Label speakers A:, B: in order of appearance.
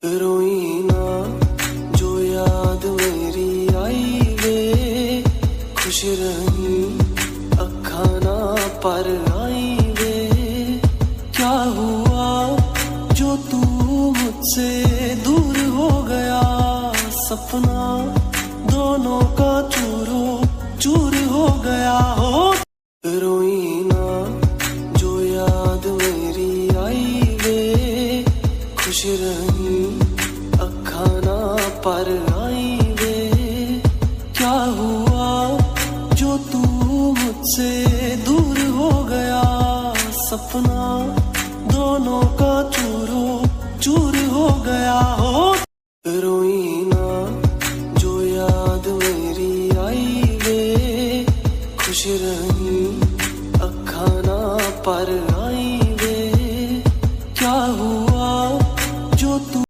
A: रोई ना जो याद मेरी आई वे, खुश रही अखा ना पर आई वे। क्या हुआ जो तू मुझसे दूर हो गया, सपना दोनों का चूरो चूर हो गया हो। रोई ना जो याद मेरी आई वे, खुश रही अखा ना पर आई वे। क्या हुआ जो तू मुझसे दूर हो गया, सपना दोनों का चूरो चूर हो गया हो। रोई ना जो याद मेरी आई वे, खुश रही अखा ना पर